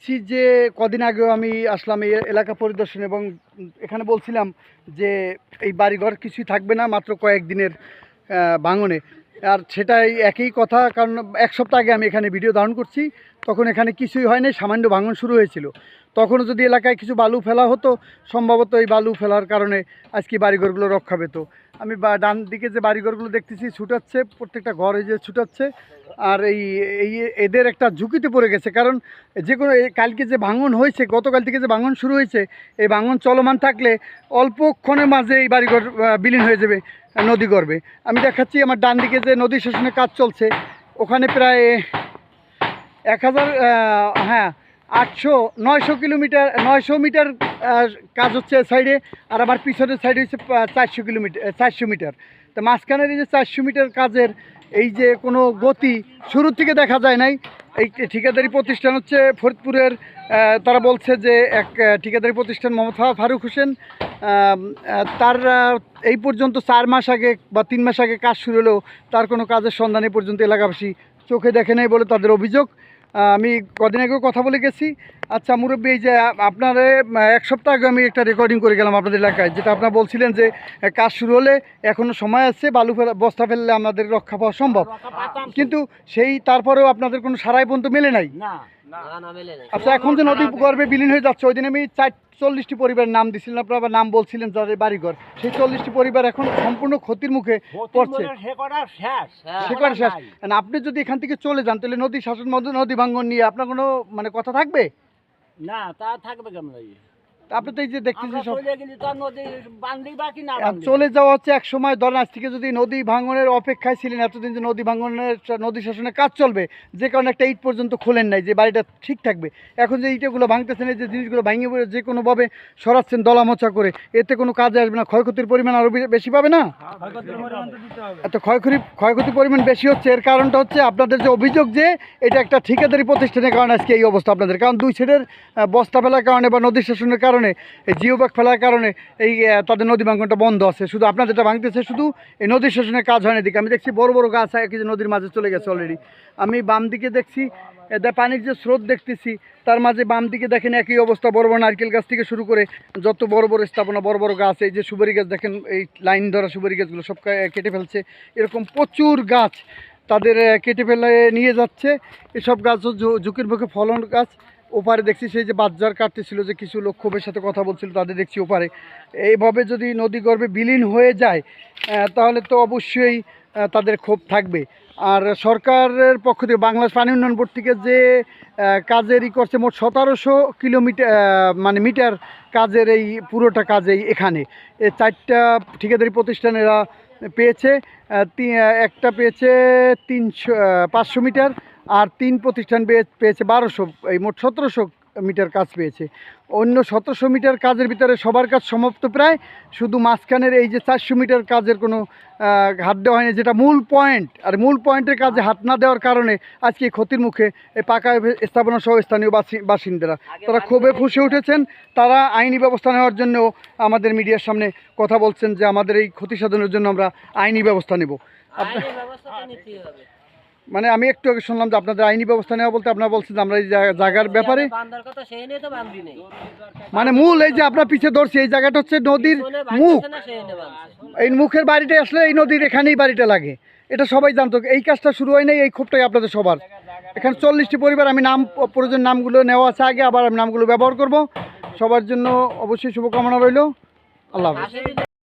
দেখছি যে কদিন আগেও আমি আসলাম এই এলাকা পরিদর্শন এবং এখানে বলছিলাম যে এই বাড়িঘর কিছুই থাকবে না মাত্র কয়েকদিনের ভাঙনে। আর সেটাই একই কথা, কারণ এক সপ্তাহ আগে আমি এখানে ভিডিও ধারণ করছি, তখন এখানে কিছুই হয়নি, সামান্য ভাঙন শুরু হয়েছিল। তখনও যদি এলাকায় কিছু বালু ফেলা হতো, সম্ভবত এই বালু ফেলার কারণে আজকে বাড়িঘরগুলো রক্ষা পেত। আমি ডান দিকে যে বাড়িঘরগুলো দেখতেছি ছুটাচ্ছে, প্রত্যেকটা ঘরে যে ছুটাচ্ছে। আর এই এই এদের একটা ঝুঁকিতে পড়ে গেছে, কারণ যে কোনো কালকে যে ভাঙন হয়েছে, গতকাল থেকে যে ভাঙন শুরু হয়েছে, এই ভাঙন চলমান থাকলে অল্পক্ষণের মাঝে এই বাড়িঘর বিলীন হয়ে যাবে নদী গর্ভে। আমি দেখাচ্ছি আমার ডান দিকে যে নদী শাসনের কাজ চলছে, ওখানে প্রায় 1000 হ্যাঁ 900 মিটার কাজ হচ্ছে সাইডে, আর আমার পিছনের সাইডে হচ্ছে 400 মিটার। তো মাঝখানের এই যে 400 মিটার কাজের এই যে কোনো গতি শুরুর থেকে দেখা যায় নাই। এই ঠিকাদারি প্রতিষ্ঠান হচ্ছে ফরিদপুরের, তারা বলছে যে এক ঠিকাদারি প্রতিষ্ঠান মোহাম্মদ ফারুক হোসেন, তার এই পর্যন্ত 4 মাস আগে বা 3 মাস আগে কাজ শুরু হলেও তার কোনো কাজের সন্ধান এ পর্যন্ত এলাকাবাসী চোখে দেখে নাই বলে তাদের অভিযোগ। আমি কদিন আগেও কথা বলে গেছি। আচ্ছা মুরব্বী, এই যে আপনার 1 সপ্তাহ আগে আমি একটা রেকর্ডিং করে গেলাম আপনাদের এলাকায়, যেটা আপনারা বলছিলেন যে কাজ শুরু হলে এখনও সময় আছে, বালু বস্তা ফেললে আমাদের রক্ষা পাওয়া সম্ভব, কিন্তু সেই তারপরেও আপনাদের কোনো সারাই পর্যন্ত মেলে নাই। আচ্ছা, এখন যে নদী গর্ভে বিলীন হয়ে যাচ্ছে, ওই দিন আমি 40টি পরিবারের নাম দিছিলেন, আপনারা নাম বলছিলেন যাদের বাড়িঘর, সেই 40টি পরিবার এখন সম্পূর্ণ ক্ষতির মুখে পড়ছে। শেষ। আপনি যদি এখান থেকে চলে যান, তাহলে নদী শাসন নদী ভাঙ্গন নিয়ে আপনার কোনো মানে কথা থাকবে না? তা থাকবে কেমন? আপনি তো এই যে দেখতেছেন সব চলে চলে যাওয়া হচ্ছে। এক সময় ধরেন আজ থেকে যদি নদী ভাঙনের অপেক্ষায় ছিলেন, এতদিন যে নদী ভাঙনের নদী শাসনের কাজ চলবে, যে কারণে একটা ইট পর্যন্ত খোলেন নাই যে বাড়িটা ঠিক থাকবে। এখন যে ইটেগুলো ভাঙতেছেন, এই যে জিনিসগুলো ভাঙে পড়ে যে কোনোভাবে সরাচ্ছেন দলামোচা করে, এতে কোনো কাজে আসবে না, ক্ষয়ক্ষতির পরিমাণ আরও বেশি পাবে না? এত ক্ষয়ক্ষতির পরিমাণ বেশি হচ্ছে। এর কারণটা হচ্ছে আপনাদের যে অভিযোগ যে এটা একটা ঠিকাদারি প্রতিষ্ঠানের কারণে আজকে এই অবস্থা আপনাদের, কারণ দুই সাইডের বস্তা ফেলার কারণে বা নদী শাসনের কারণে, এই জিও ব্যাগ ফেলার কারণে এই তাদের নদী ভাঙনটা বন্ধ আছে। শুধু আপনার যেটা ভাঙতেছে শুধু এই নদী শাসনের কাজ হয়নি। দিকে আমি দেখছি বড় বড় গাছ যে নদীর মাঝে চলে গেছে অলরেডি। আমি বাম দিকে দেখছি পানির যে স্রোত দেখতেছি, তার মাঝে বাম দিকে দেখেন একই অবস্থা, বড় বড় নারকেল গাছ থেকে শুরু করে যত বড় বড় স্থাপনা, বড় বড় গাছ, এই যে সুপারি গাছ দেখেন, এই লাইন ধরা সুপারি গাছগুলো সব কেটে ফেলছে। এরকম প্রচুর গাছ তাদের কেটে ফেলে নিয়ে যাচ্ছে। এসব গাছ ঝুঁকির মুখে ফলন গাছ। ওপারে দেখছি সেই যে বাজার কাটতেছিল, যে কিছু লোক ক্ষোভের সাথে কথা বলছিল, তাদের দেখছি ওপারে। এইভাবে যদি নদী গর্ভে বিলীন হয়ে যায়, তাহলে তো অবশ্যই তাদের ক্ষোভ থাকবে। আর সরকারের পক্ষ থেকে বাংলাদেশ পানি উন্নয়ন বোর্ড থেকে যে কাজেরই করছে, মোট 1700 কিলোমিটার মানে মিটার কাজের, এই পুরোটা কাজেই এখানে 4টা ঠিকাদারি প্রতিষ্ঠানেরা পেয়েছে। একটা পেয়েছে 500 মিটার, আর 3 প্রতিষ্ঠান পেয়েছে 1200, এই মোট 1700 মিটার কাজ পেয়েছে। অন্য 1700 মিটার কাজের ভিতরে সবার কাজ সমাপ্ত প্রায়, শুধু মাঝখানের এই যে 400 মিটার কাজের কোনো হাত দেওয়া হয়নি, যেটা মূল পয়েন্ট। আর মূল পয়েন্টের কাজে হাত না দেওয়ার কারণে আজকে ক্ষতির মুখে এই পাকা স্থাপনা সহ স্থানীয় বাসিন্দারা তারা ক্ষোভে ফুঁসে উঠেছেন। তারা আইনি ব্যবস্থা নেওয়ার জন্য আমাদের মিডিয়ার সামনে কথা বলছেন যে আমাদের এই ক্ষতি সাধনের জন্য আমরা আইনি ব্যবস্থা নেব। মানে আমি একটু আগে শুনলাম যে আপনাদের আইনি ব্যবস্থা নেওয়া বলতে আপনারা বলছেন যে আমরা এই জায়গার ব্যাপারে, মানে মূল এই যে আপনার পিছিয়ে ধরছি এই জায়গাটা হচ্ছে নদীর মুখ, এই মুখের বাড়িটা আসলে এই নদীর এখানেই বাড়িটা লাগে, এটা সবাই জানতো। এই কাজটা শুরু হয় নাই, এই ক্ষোভটাই আপনাদের সবার। এখানে 40টি পরিবার, আমি প্রয়োজন নামগুলো নেওয়া আছে আগে, আবার আমি নামগুলো ব্যবহার করব। সবার জন্য অবশ্যই শুভকামনা রইল। আল্লাহ হাফেজ।